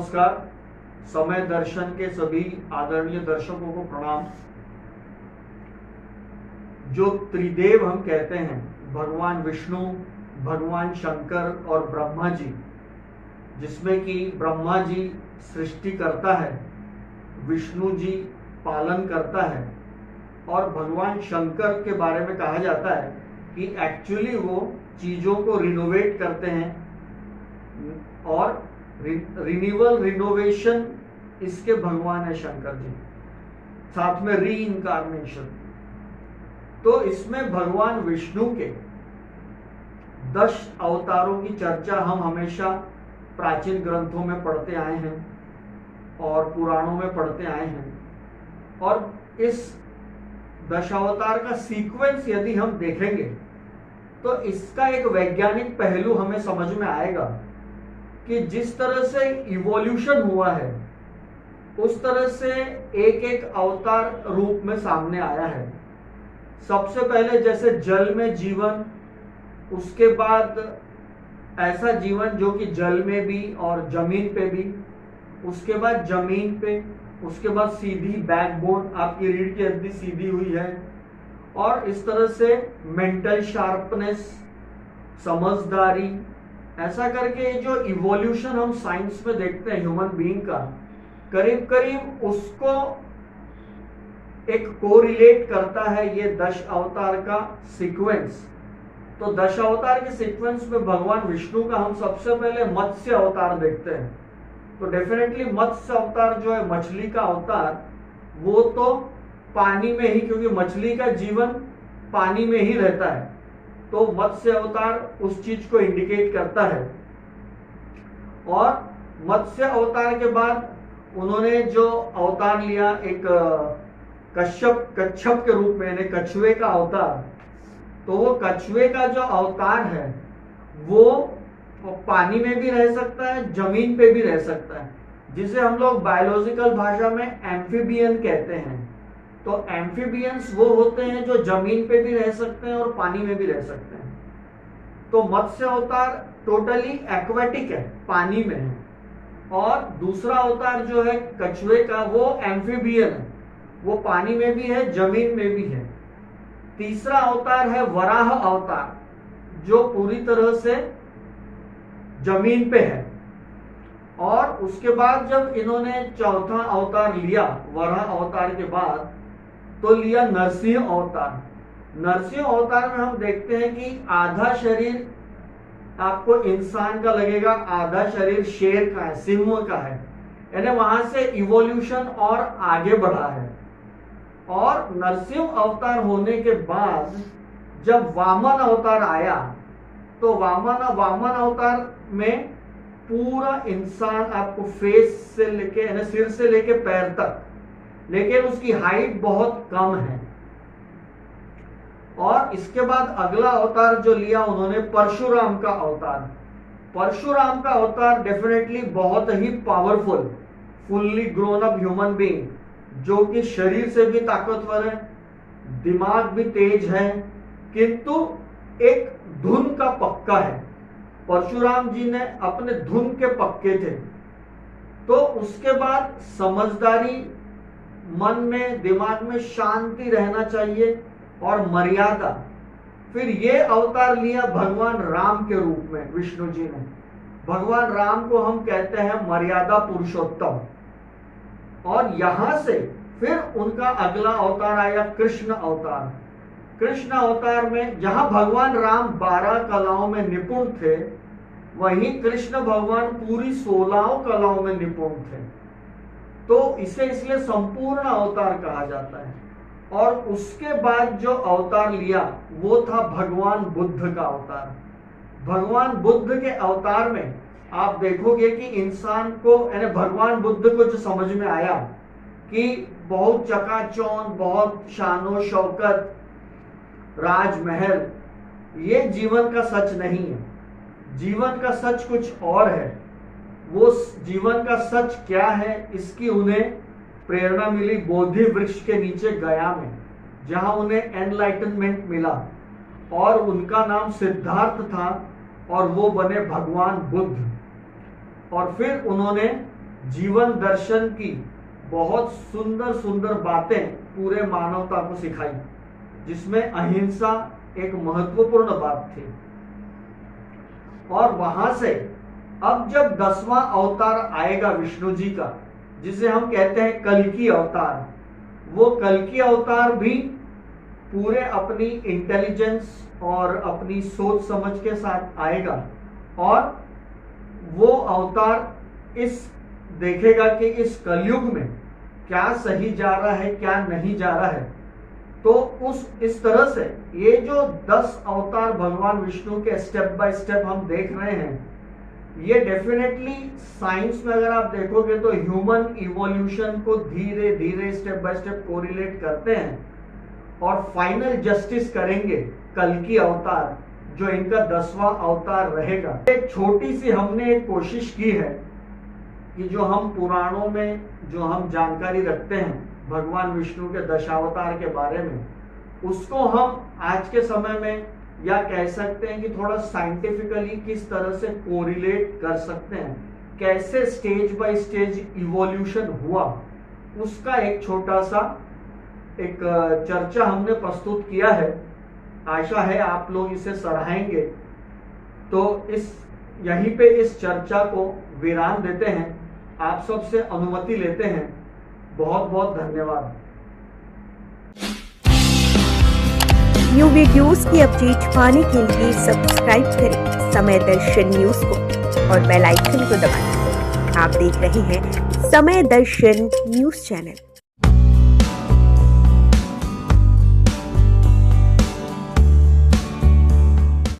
नमस्कार। समय दर्शन के सभी आदरणीय दर्शकों को प्रणाम। जो त्रिदेव हम कहते हैं, भगवान विष्णु, भगवान शंकर और ब्रह्मा जी, जिसमें कि ब्रह्मा जी सृष्टि करता है, विष्णु जी पालन करता है और भगवान शंकर के बारे में कहा जाता है कि एक्चुअली वो चीजों को रिनोवेट करते हैं और रिन्यूअल रिनोवेशन इसके भगवान है शंकर जी, साथ में री इनकारनेशन। तो इसमें भगवान विष्णु के 10 अवतारों की चर्चा हम हमेशा प्राचीन ग्रंथों में पढ़ते आए हैं और पुराणों में पढ़ते आए हैं। और इस दशावतार का सीक्वेंस यदि हम देखेंगे तो इसका एक वैज्ञानिक पहलू हमें समझ में आएगा कि जिस तरह से इवोल्यूशन हुआ है उस तरह से एक एक अवतार रूप में सामने आया है। सबसे पहले जैसे जल में जीवन, उसके बाद ऐसा जीवन जो कि जल में भी और जमीन पे भी, उसके बाद जमीन पे, उसके बाद सीधी बैकबोन, आपकी रीढ़ की हड्डी सीधी हुई है। और इस तरह से मेंटल शार्पनेस, समझदारी, ऐसा करके जो इवोल्यूशन हम साइंस में देखते हैं ह्यूमन बीइंग का, करीब करीब उसको एक कोरिलेट करता है ये 10 अवतार का सीक्वेंस। तो 10 अवतार के सीक्वेंस में भगवान विष्णु का हम सबसे पहले मत्स्य अवतार देखते हैं। तो डेफिनेटली मत्स्य अवतार जो है, मछली का अवतार, वो तो पानी में ही, क्योंकि मछली का जीवन पानी में ही रहता है, तो मत्स्य अवतार उस चीज को इंडिकेट करता है। और मत्स्य अवतार के बाद उन्होंने जो अवतार लिया एक कच्छप के रूप में, यानी कछुए का अवतार। तो वो कछुए का जो अवतार है वो पानी में भी रह सकता है, जमीन पे भी रह सकता है, जिसे हम लोग बायोलॉजिकल भाषा में एम्फीबियन कहते हैं। तो एम्फीबियंस वो होते हैं जो जमीन पे भी रह सकते हैं और पानी में भी रह सकते हैं। तो मत्स्य अवतार टोटली एक्वेटिक है, पानी में है। और दूसरा अवतार जो है कछुए का, वो एम्फीबियन है, वो पानी में भी है, जमीन में भी है। तीसरा अवतार है वराह अवतार, जो पूरी तरह से जमीन पे है। और उसके बाद जब इन्होंने चौथा अवतार लिया वराह अवतार के बाद, तो लिया नरसिंह अवतार। नरसिंह अवतार में हम देखते हैं कि आधा शरीर आपको इंसान का लगेगा, आधा शरीर शेर का है, सिंह का है, यानी वहां से इवोल्यूशन और आगे बढ़ा है। और नरसिंह अवतार होने के बाद जब वामन अवतार आया, तो वामन अवतार में पूरा इंसान आपको फेस से लेके, यानी सिर से लेके पैर तक, लेकिन उसकी हाइट बहुत कम है। और इसके बाद अगला अवतार जो लिया उन्होंने, परशुराम का अवतार। परशुराम का अवतार डेफिनेटली बहुत ही powerful, fully grown up human being, जो कि शरीर से भी ताकतवर है, दिमाग भी तेज है, किंतु एक धुन का पक्का है। परशुराम जी ने अपने धुन के पक्के थे। तो उसके बाद समझदारी, मन में, दिमाग में शांति रहना चाहिए और मर्यादा। फिर ये अवतार लिया भगवान राम के रूप में विष्णु जी ने। भगवान राम को हम कहते हैं मर्यादा पुरुषोत्तम। और यहां से फिर उनका अगला अवतार आया कृष्ण अवतार। कृष्ण अवतार में जहां भगवान राम 12 कलाओं में निपुण थे, वहीं कृष्ण भगवान पूरी 16 कलाओं में निपुण थे। तो इसे इसलिए संपूर्ण अवतार कहा जाता है। और उसके बाद जो अवतार लिया वो था भगवान बुद्ध का अवतार। भगवान बुद्ध के अवतार में आप देखोगे कि इंसान को, यानी भगवान बुद्ध को जो समझ में आया कि बहुत चकाचौंध, बहुत शानो शौकत, राजमहल, ये जीवन का सच नहीं है। जीवन का सच कुछ और है। वो जीवन का सच क्या है, इसकी उन्हें प्रेरणा मिली बोधि वृक्ष के नीचे गया में, जहां उन्हें एनलाइटनमेंट मिला और उनका नाम सिद्धार्थ था और वो बने भगवान बुद्ध। और फिर उन्होंने जीवन दर्शन की बहुत सुंदर सुंदर बातें पूरे मानवता को सिखाई, जिसमें अहिंसा एक महत्वपूर्ण बात थी। और वहां से अब जब 10वां अवतार आएगा विष्णु जी का, जिसे हम कहते हैं कल्कि अवतार, वो कल्कि अवतार भी पूरे अपनी इंटेलिजेंस और अपनी सोच समझ के साथ आएगा, और वो अवतार इस देखेगा कि इस कलयुग में क्या सही जा रहा है, क्या नहीं जा रहा है। तो इस तरह से ये जो 10 अवतार भगवान विष्णु के स्टेप बाय स्टेप हम देख रहे हैं, ये डेफिनेटली साइंस में अगर आप देखोगे तो ह्यूमन इवोल्यूशन को धीरे धीरे स्टेप बाय स्टेप कोरिलेट करते हैं, और फाइनल जस्टिस करेंगे कल्कि अवतार, जो इनका 10वां अवतार रहेगा। एक छोटी सी हमने एक कोशिश की है कि जो हम पुराणों में जो हम जानकारी रखते हैं भगवान विष्णु के दशावतार के बारे में, उसको हम आज के समय में या कह सकते हैं कि थोड़ा साइंटिफिकली किस तरह से कोरिलेट कर सकते हैं, कैसे स्टेज बाय स्टेज इवोल्यूशन हुआ, उसका एक छोटा सा एक चर्चा हमने प्रस्तुत किया है। आशा है आप लोग इसे सराहेंगे। तो यहीं पे इस चर्चा को विराम देते हैं, आप सबसे अनुमति लेते हैं। बहुत बहुत धन्यवाद। न्यू वीडियोस की अपडेट पाने के लिए सब्सक्राइब करें समय दर्शन न्यूज को और बेल आइकन को दबाएं। आप देख रहे हैं समय दर्शन न्यूज चैनल।